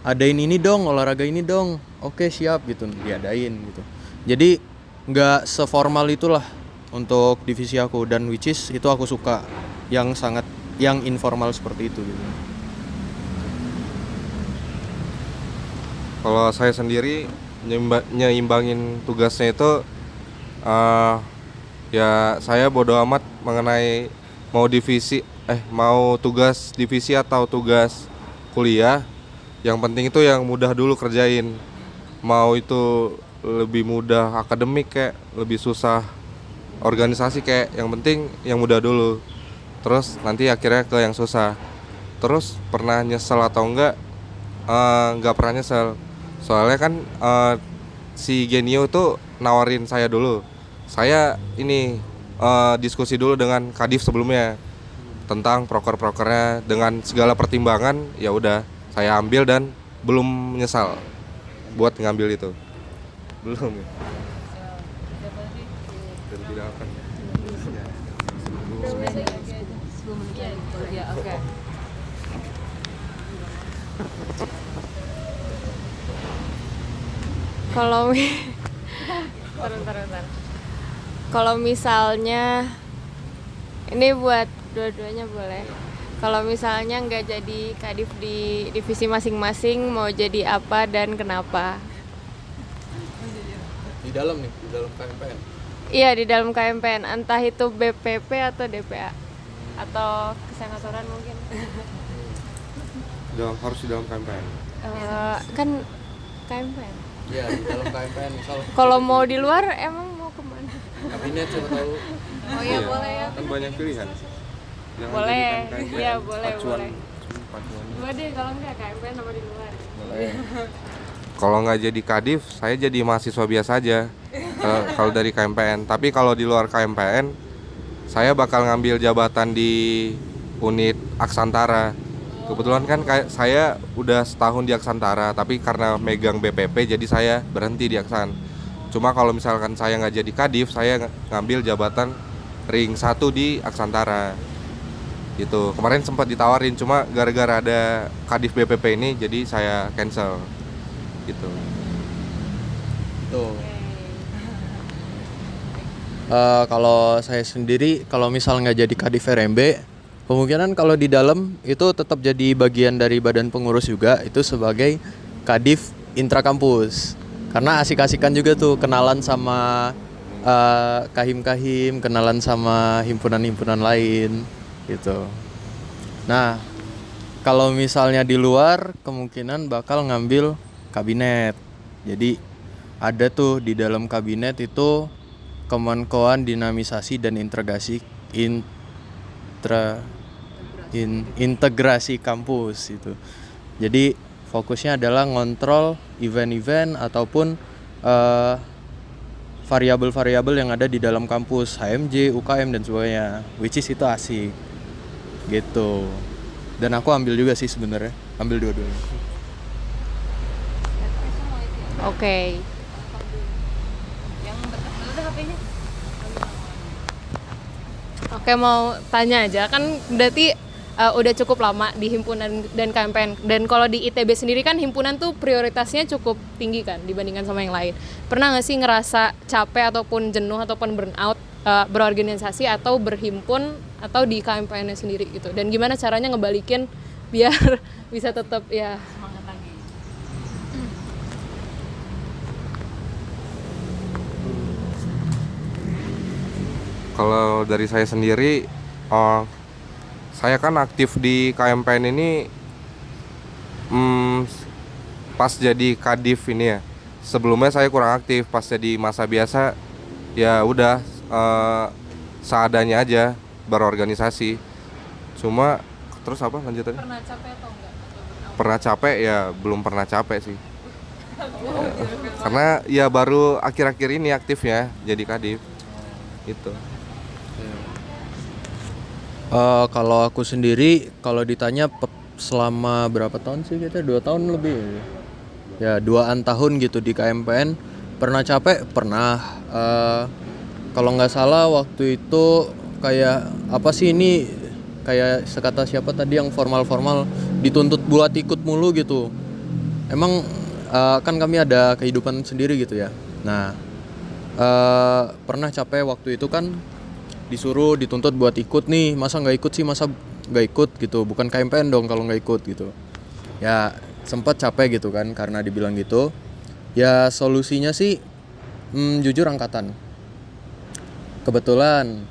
S2: adain ini dong, olahraga ini dong. Oke siap gitu, diadain gitu. Jadi nggak seformal itulah untuk divisi aku, dan which is itu aku suka yang informal seperti itu gitu.
S9: Kalau saya sendiri nyeimbangin tugasnya itu ya saya bodo amat mengenai mau tugas divisi atau tugas kuliah. Yang penting itu yang mudah dulu kerjain. Mau itu lebih mudah akademik kayak lebih susah organisasi kayak, yang penting yang mudah dulu. Terus nanti akhirnya ke yang susah. Terus pernah nyesel atau enggak pernah nyesel. Soalnya kan si Genio itu nawarin saya dulu. Saya ini diskusi dulu dengan Kadif sebelumnya tentang proker-prokernya dengan segala pertimbangan. Ya udah, saya ambil dan belum menyesal buat ngambil itu. Belum ya. Dan tidak akan.
S3: Ya, oke.
S7: Kalau misalnya ini buat dua-duanya boleh. Kalau misalnya nggak jadi kadif di divisi masing-masing, mau jadi apa dan kenapa?
S2: Di dalam KMPN.
S7: Iya, di dalam KMPN, entah itu BPP atau DPA atau kesenatoran mungkin.
S9: Harus di dalam KMPN.
S7: Kan KMPN.
S2: Iya, di dalam KMPN misal.
S7: Kalau mau di luar emang mau kemana?
S9: Kabinet siapa tahu.
S7: Oh iya, boleh ya.
S9: Kan banyak pilihan. Jangan
S7: Boleh.
S9: jadikan KMPN
S7: Iya, boleh,
S9: pacuan.
S7: boleh.
S9: Pacuan.
S7: Gue deh kalau enggak KMPN sama di luar.
S9: Boleh. Kalau nggak jadi kadif, saya jadi mahasiswa biasa aja. Kalau dari KMPN. Tapi kalau di luar KMPN, saya bakal ngambil jabatan di unit Aksantara. Kebetulan kan saya udah setahun di Aksantara, tapi karena megang BPP jadi saya berhenti di Aksan. Cuma kalau misalkan saya nggak jadi kadif, saya ngambil jabatan ring 1 di Aksantara. Gitu. Kemarin sempat ditawarin, cuma gara-gara ada kadif BPP ini, jadi saya cancel. Gitu.
S2: Tuh. Kalau saya sendiri, kalau misal nggak jadi kadif RMB, kemungkinan kalau di dalam itu tetap jadi bagian dari badan pengurus juga, itu sebagai kadif intrakampus. Karena asik-asikan juga tuh kenalan sama kahim-kahim, kenalan sama himpunan-himpunan lain gitu. Nah, kalau misalnya di luar kemungkinan bakal ngambil kabinet. Jadi ada tuh di dalam kabinet itu Kemenkoan Dinamisasi dan Integrasi Kampus itu. Jadi fokusnya adalah ngontrol event-event ataupun variabel-variabel yang ada di dalam kampus, HMJ, UKM dan sebagainya. Which is itu asik. Gitu. Dan aku ambil juga sih sebenarnya, ambil dua-duanya.
S7: Oke. Oke, mau tanya aja, kan berarti udah cukup lama di himpunan dan KMPN. Dan kalau di ITB sendiri kan himpunan tuh prioritasnya cukup tinggi kan dibandingkan sama yang lain. Pernah nggak sih ngerasa capek ataupun jenuh ataupun burnout berorganisasi atau berhimpun atau di KMPN-nya sendiri gitu? Dan gimana caranya ngebalikin biar bisa tetap ya semangat lagi?
S9: Kalau dari saya sendiri, saya kan aktif di KMPN ini pas jadi kadif ini ya. Sebelumnya saya kurang aktif, pas jadi masa biasa ya udah seadanya aja berorganisasi. Cuma terus apa lanjutannya?
S7: Pernah capek atau enggak?
S9: Pernah capek ya, belum pernah capek sih. Karena ya baru akhir-akhir ini aktifnya jadi kadif. Itu.
S2: Kalau aku sendiri, kalau ditanya selama berapa tahun sih kita? 2 tahun lebih ya, 2-an tahun gitu di KMPN. Pernah capek? Pernah. Kalau nggak salah waktu itu kayak apa sih ini, kayak sekata siapa tadi yang formal-formal, dituntut buat ikut mulu gitu. Emang kan kami ada kehidupan sendiri gitu ya. Nah, pernah capek waktu itu kan disuruh dituntut buat ikut nih, masa nggak ikut sih, masa nggak ikut gitu, bukan KMPN dong kalau nggak ikut gitu. Ya sempat capek gitu kan karena dibilang gitu. Ya solusinya sih jujur angkatan. Kebetulan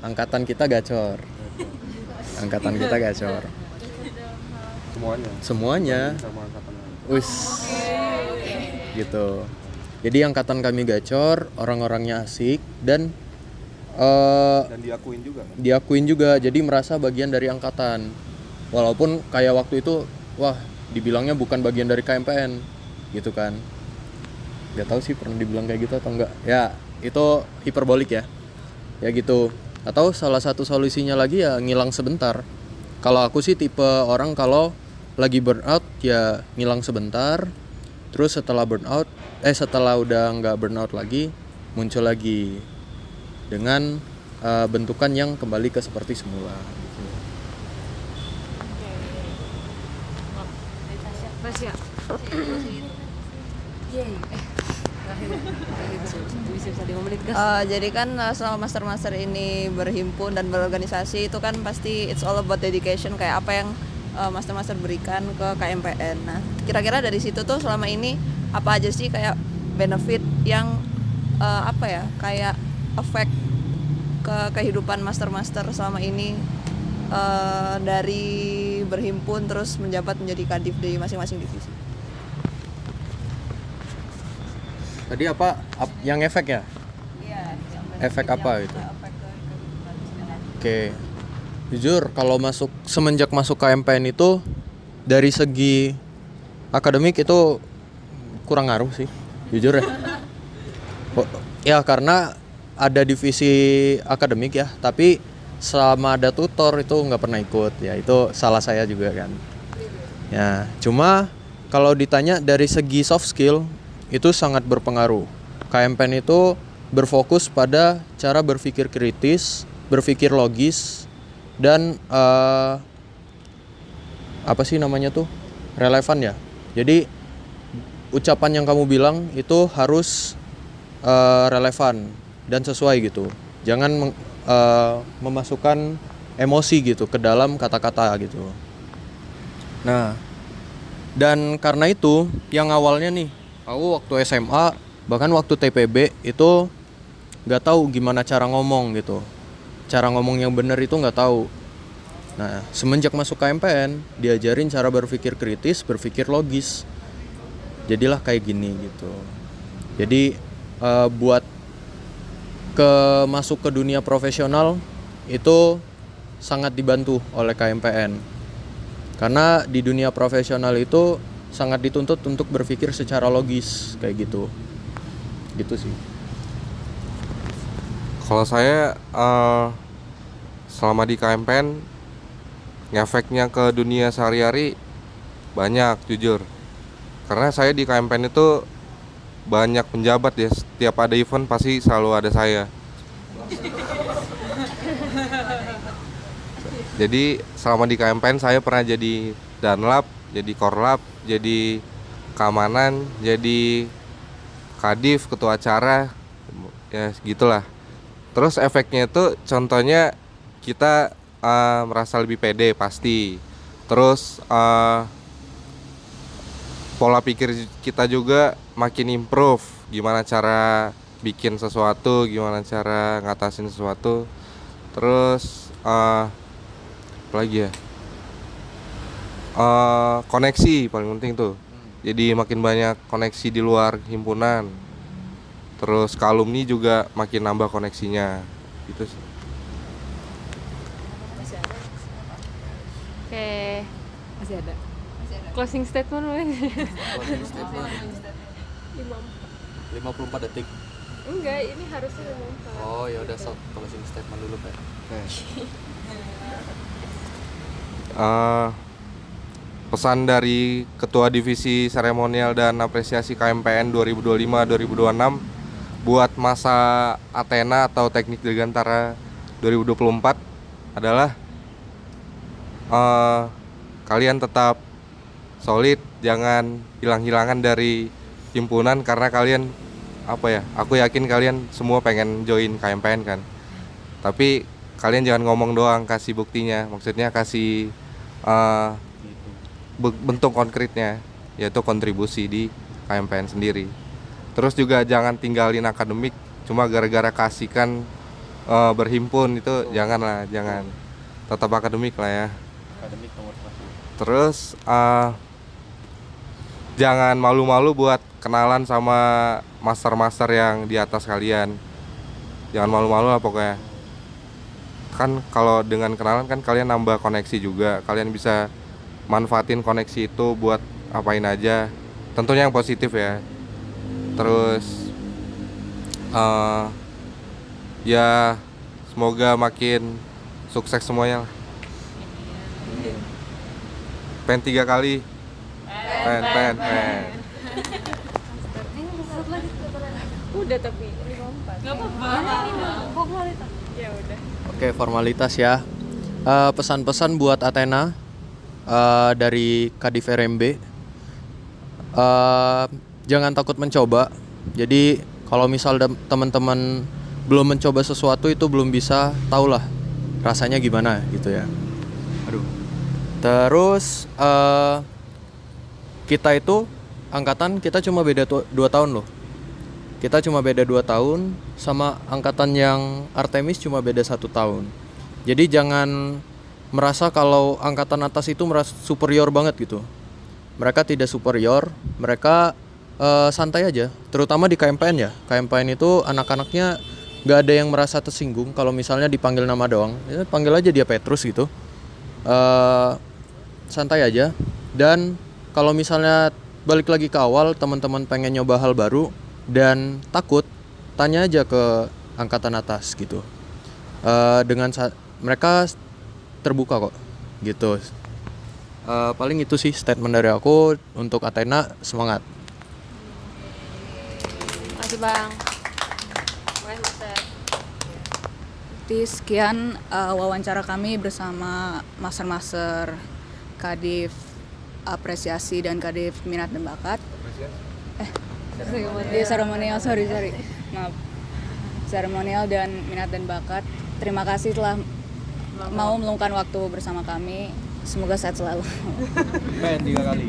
S2: angkatan kita gacor. Angkatan kita gacor. Semuanya. Wis. Gitu. Jadi angkatan kami gacor, orang-orangnya asik dan diakuin juga, jadi merasa bagian dari angkatan. Walaupun kayak waktu itu, wah dibilangnya bukan bagian dari KMPN gitu kan. Gak tahu sih pernah dibilang kayak gitu atau enggak. Ya itu hiperbolik ya. Ya gitu. Atau salah satu solusinya lagi ya ngilang sebentar. Kalau aku sih tipe orang kalau lagi burnout ya ngilang sebentar. Terus setelah udah nggak burnout lagi, muncul lagi dengan bentukan yang kembali ke seperti semula.
S4: Jadi kan selama master-master ini berhimpun dan berorganisasi itu kan pasti it's all about dedication, kayak apa yang master-master berikan ke KMPN. Nah, kira-kira dari situ tuh selama ini apa aja sih kayak benefit yang kayak efek ke kehidupan master-master selama ini dari berhimpun terus menjabat menjadi kadif di masing-masing divisi.
S2: Tadi apa yang efek ya?
S4: Iya,
S2: efek apa gitu? Oke, jujur kalau semenjak masuk KMPN itu dari segi akademik itu kurang ngaruh sih, jujur ya. Ya karena ada divisi akademik ya, tapi selama ada tutor itu nggak pernah ikut, ya itu salah saya juga kan. Ya, cuma kalau ditanya dari segi soft skill itu sangat berpengaruh. KMPN itu berfokus pada cara berpikir kritis, berpikir logis, dan apa sih namanya tuh, relevan ya. Jadi ucapan yang kamu bilang itu harus relevan dan sesuai gitu. Jangan memasukkan emosi gitu ke dalam kata-kata gitu. Nah, dan karena itu yang awalnya nih, aku waktu SMA bahkan waktu TPB itu nggak tahu gimana cara ngomong gitu. Cara ngomong yang benar itu nggak tahu. Nah, semenjak masuk KMPN diajarin cara berpikir kritis, berpikir logis. Jadilah kayak gini gitu. Jadi buat masuk ke dunia profesional itu sangat dibantu oleh KMPN. Karena di dunia profesional itu sangat dituntut untuk berpikir secara logis kayak gitu. Gitu sih.
S9: Kalau saya selama di KMPN ngefeknya ke dunia sehari-hari banyak, jujur. Karena saya di KMPN itu banyak penjabat ya, setiap ada event pasti selalu ada saya. Jadi selama di KMPN saya pernah jadi danlab, jadi korlap, jadi keamanan, jadi kadif, ketua acara, ya gitulah. Terus efeknya itu contohnya kita merasa lebih pede pasti. Terus pola pikir kita juga makin improve. Gimana cara bikin sesuatu, gimana cara ngatasin sesuatu. Terus apa lagi ya? Koneksi paling penting tuh. Jadi makin banyak koneksi di luar himpunan. Terus ke alumni juga makin nambah koneksinya. Gitu sih.
S3: Oke. Masih ada. Closing statement weh.
S2: Closing statement. 54 detik.
S3: Enggak, ini harusnya 54.
S2: Oh, ya udah closing statement dulu, Pak. Oke.
S9: Pesan dari Ketua Divisi Seremonial dan Apresiasi KMPN 2025-2026 buat masa Athena atau Teknik Dirgantara 2024 adalah kalian tetap solid, jangan hilang-hilangan dari himpunan karena kalian aku yakin kalian semua pengen join KMPN kan. Tapi kalian jangan ngomong doang, kasih buktinya. Maksudnya kasih bentuk konkretnya, yaitu kontribusi di KMPN sendiri. Terus juga jangan tinggalin akademik cuma gara-gara kasihkan berhimpun, itu jangan. Tetap akademik lah ya.
S2: Akademik nomor 1.
S9: Terus jangan malu-malu buat kenalan sama master-master yang di atas kalian. Jangan malu-malu lah pokoknya. Kan kalau dengan kenalan kan kalian nambah koneksi juga. Kalian bisa manfaatin koneksi itu buat apain aja. Tentunya yang positif ya. Terus ya semoga makin sukses semuanya lah. Pen 3 kali. Pen.
S3: Udah tapi 54. Enggak apa-apa. Ya udah.
S2: Oke, formalitas ya. Pesan-pesan buat Athena dari Kadif RMB. Jangan takut mencoba. Jadi kalau misal teman-teman belum mencoba sesuatu itu belum bisa tahulah rasanya gimana gitu ya. Aduh. Terus kita itu angkatan kita cuma beda 2 tahun loh. Kita cuma beda 2 tahun sama angkatan yang Artemis cuma beda 1 tahun. Jadi jangan merasa kalau angkatan atas itu merasa superior banget gitu. Mereka tidak superior, mereka santai aja. Terutama di KMPN ya. KMPN itu anak-anaknya nggak ada yang merasa tersinggung kalau misalnya dipanggil nama doang. Ya, panggil aja dia Petrus gitu. Santai aja. Dan kalau misalnya balik lagi ke awal, teman-teman pengen nyoba hal baru dan takut, tanya aja ke angkatan atas gitu. Mereka terbuka kok gitu. Paling itu sih statement dari aku. Untuk Athena, semangat.
S7: Makasih Bang. Makasih Master.
S1: Jadi sekian wawancara kami bersama master-master Kadif Apresiasi dan Kadif Minat dan Bakat. Seremonial, sorry. Maaf. Seremonial dan Minat dan Bakat. Terima kasih telah mau meluangkan waktu bersama kami. Semoga sehat selalu.
S2: Men 3 kali.